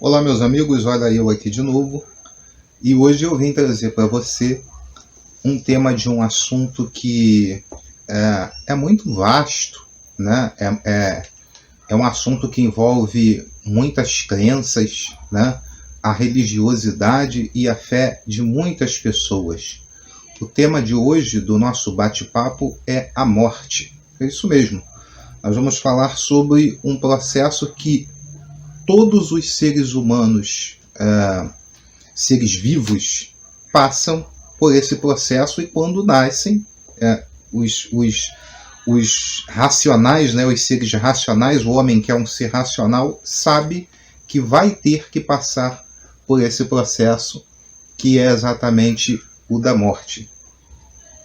Olá, meus amigos, olha eu aqui de novo, e hoje eu vim trazer para você um tema de um assunto que é muito vasto, né? É um assunto que envolve muitas crenças, né? A religiosidade e a fé de muitas pessoas. O tema de hoje do nosso bate-papo é a morte. É isso mesmo. Nós vamos falar sobre um processo que todos os seres humanos, seres vivos, passam por esse processo, e quando nascem, os racionais, né, os seres racionais, o homem que é um ser racional, sabe que vai ter que passar por esse processo, que é exatamente o da morte.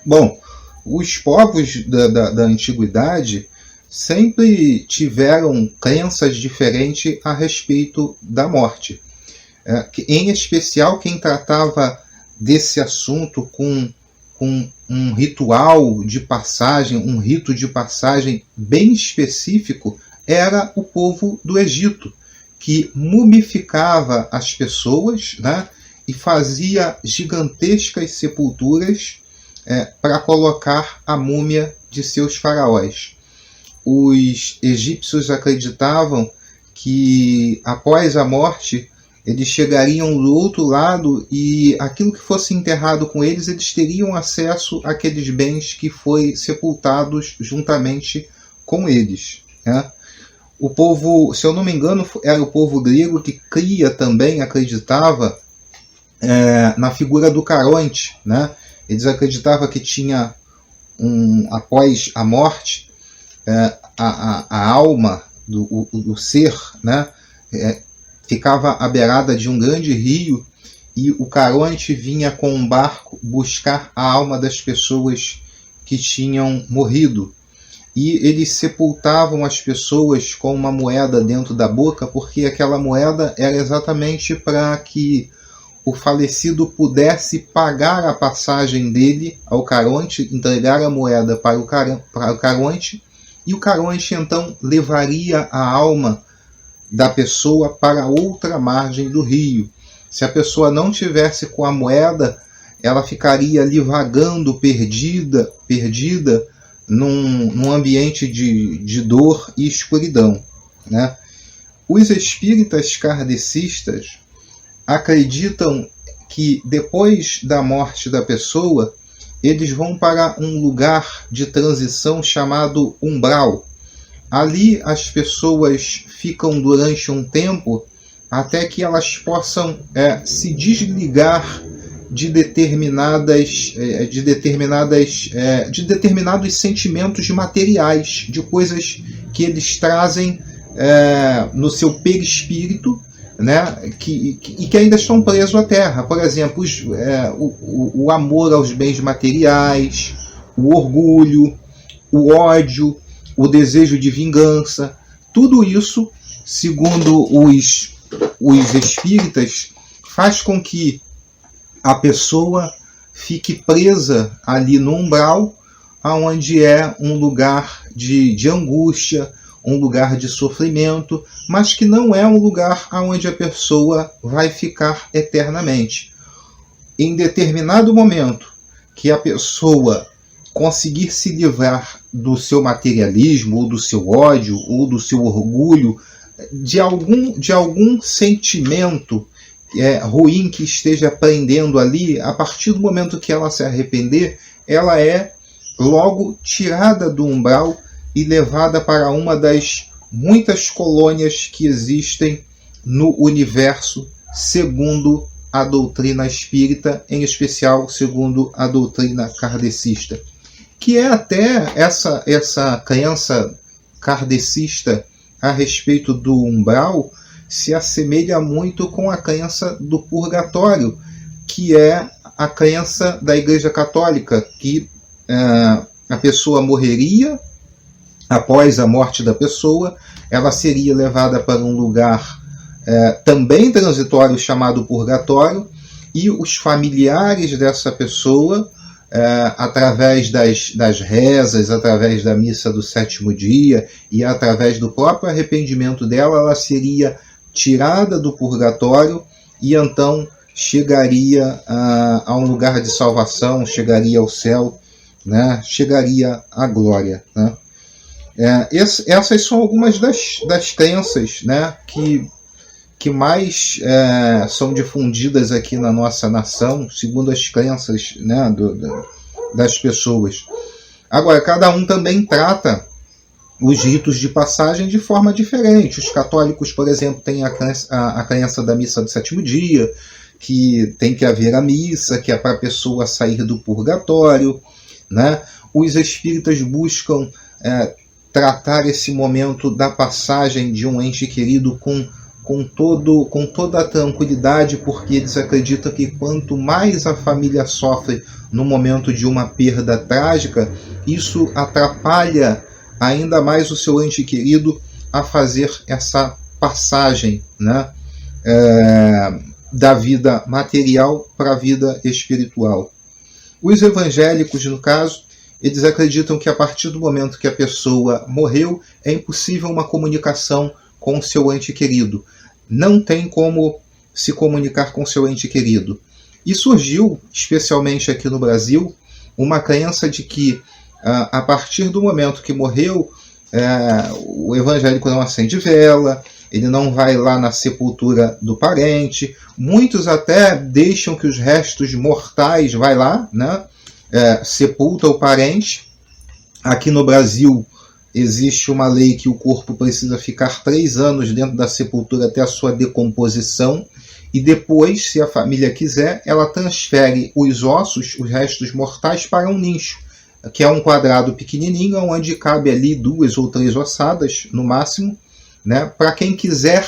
Bom, os povos da antiguidade sempre tiveram crenças diferentes a respeito da morte. Em especial, quem tratava desse assunto com um ritual de passagem, um rito de passagem bem específico, era o povo do Egito, que mumificava as pessoas, né, e fazia gigantescas sepulturas para colocar a múmia de seus faraós. Os egípcios acreditavam que após a morte eles chegariam do outro lado, e aquilo que fosse enterrado com eles, eles teriam acesso àqueles bens que foi sepultados juntamente com eles, né? O povo, se eu não me engano, era o povo grego que Cria também acreditava na figura do Caronte, né? Eles acreditavam que tinha após a morte, a alma do ser, né, ficava à beirada de um grande rio, e o Caronte vinha com um barco buscar a alma das pessoas que tinham morrido. E eles sepultavam as pessoas com uma moeda dentro da boca, porque aquela moeda era exatamente para que o falecido pudesse pagar a passagem dele ao Caronte, entregar a moeda para o Caronte, e o Caronte então levaria a alma da pessoa para outra margem do rio. Se a pessoa não tivesse com a moeda, ela ficaria ali vagando, perdida num ambiente de dor e escuridão, né? Os espíritas kardecistas acreditam que depois da morte da pessoa, eles vão para um lugar de transição chamado umbral. Ali as pessoas ficam durante um tempo até que elas possam se desligar de determinados sentimentos materiais, de coisas que eles trazem no seu perispírito, né, que ainda estão presos à Terra. Por exemplo, o amor aos bens materiais, o orgulho, o ódio, o desejo de vingança. Tudo isso, segundo os espíritas, faz com que a pessoa fique presa ali no umbral, onde é um lugar de angústia, um lugar de sofrimento, mas que não é um lugar onde a pessoa vai ficar eternamente. Em determinado momento que a pessoa conseguir se livrar do seu materialismo, ou do seu ódio, ou do seu orgulho, de algum sentimento ruim que esteja prendendo ali, a partir do momento que ela se arrepender, ela é logo tirada do umbral e levada para uma das muitas colônias que existem no universo, segundo a doutrina espírita, em especial segundo a doutrina kardecista, que é até essa crença kardecista a respeito do umbral se assemelha muito com a crença do purgatório, que é a crença da Igreja Católica, que a pessoa morreria. Após a morte da pessoa, ela seria levada para um lugar também transitório chamado purgatório, e os familiares dessa pessoa, através das rezas, através da missa do sétimo dia e através do próprio arrependimento dela, ela seria tirada do purgatório e então chegaria a um lugar de salvação, chegaria ao céu, né? Chegaria à glória, né? Essas são algumas das crenças, né, que mais são difundidas aqui na nossa nação, segundo as crenças, né, das pessoas. Agora, cada um também trata os ritos de passagem de forma diferente. Os católicos, por exemplo, têm a crença da missa do sétimo dia, que tem que haver a missa, que é para a pessoa sair do purgatório, né? Os espíritas buscam tratar esse momento da passagem de um ente querido com toda a tranquilidade, porque eles acreditam que quanto mais a família sofre no momento de uma perda trágica, isso atrapalha ainda mais o seu ente querido a fazer essa passagem, né, da vida material para a vida espiritual. Os evangélicos, no caso, eles acreditam que a partir do momento que a pessoa morreu, é impossível uma comunicação com o seu ente querido. Não tem como se comunicar com o seu ente querido. E surgiu, especialmente aqui no Brasil, uma crença de que, a partir do momento que morreu, o evangélico não acende vela, ele não vai lá na sepultura do parente. Muitos até deixam que os restos mortais vai lá, né? Sepulta o parente. Aqui no Brasil existe uma lei que o corpo precisa ficar 3 anos dentro da sepultura até a sua decomposição, e depois, se a família quiser, ela transfere os ossos, os restos mortais, para um nicho, que é um quadrado pequenininho, onde cabe ali 2 ou 3 ossadas, no máximo, né, para quem quiser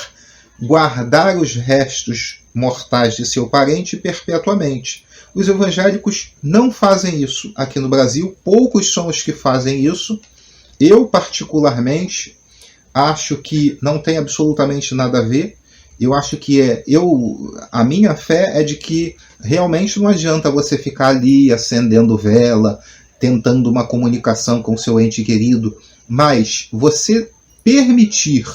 guardar os restos mortais de seu parente perpetuamente. Os evangélicos não fazem isso aqui no Brasil, poucos são os que fazem isso. Eu, particularmente, acho que não tem absolutamente nada a ver. Eu acho que a minha fé é de que realmente não adianta você ficar ali acendendo vela, tentando uma comunicação com seu ente querido, mas você permitir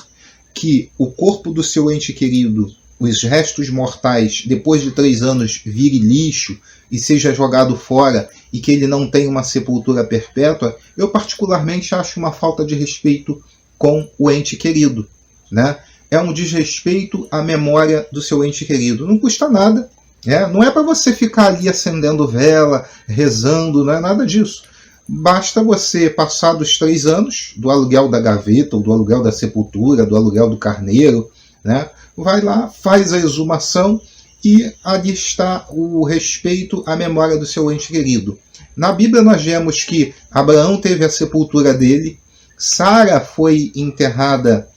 que o corpo do seu ente querido, os restos mortais, depois de 3 anos, vire lixo e seja jogado fora, e que ele não tenha uma sepultura perpétua, eu particularmente acho uma falta de respeito com o ente querido, né? É um desrespeito à memória do seu ente querido. Não custa nada, né? Não é para você ficar ali acendendo vela, rezando, não é nada disso. Basta você, passados 3 anos do aluguel da gaveta, ou do aluguel da sepultura, do aluguel do carneiro, né? Vai lá, faz a exumação e ali está o respeito à memória do seu ente querido. Na Bíblia nós vemos que Abraão teve a sepultura dele, Sara foi enterrada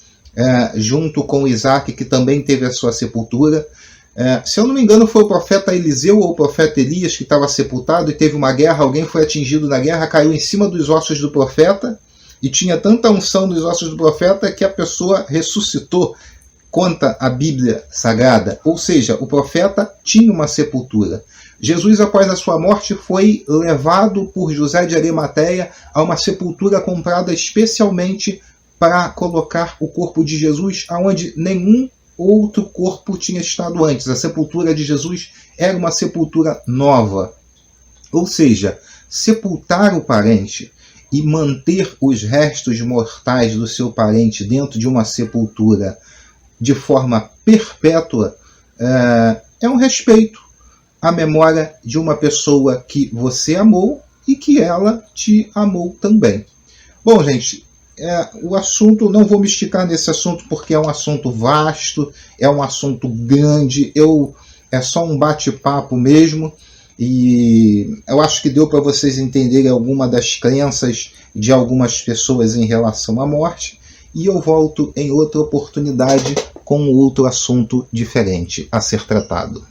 junto com Isaac, que também teve a sua sepultura. Se eu não me engano, foi o profeta Eliseu ou o profeta Elias que estava sepultado e teve uma guerra, alguém foi atingido na guerra, caiu em cima dos ossos do profeta e tinha tanta unção nos ossos do profeta que a pessoa ressuscitou, conta a Bíblia Sagrada. Ou seja, o profeta tinha uma sepultura. Jesus, após a sua morte, foi levado por José de Arimateia a uma sepultura comprada especialmente para colocar o corpo de Jesus aonde nenhum outro corpo tinha estado antes. A sepultura de Jesus era uma sepultura nova. Ou seja, sepultar o parente e manter os restos mortais do seu parente dentro de uma sepultura de forma perpétua é um respeito à memória de uma pessoa que você amou e que ela te amou também. Bom, gente, o assunto, não vou me esticar nesse assunto porque é um assunto vasto, é um assunto grande, é só um bate-papo mesmo, e eu acho que deu para vocês entenderem alguma das crenças de algumas pessoas em relação à morte, e eu volto em outra oportunidade com outro assunto diferente a ser tratado.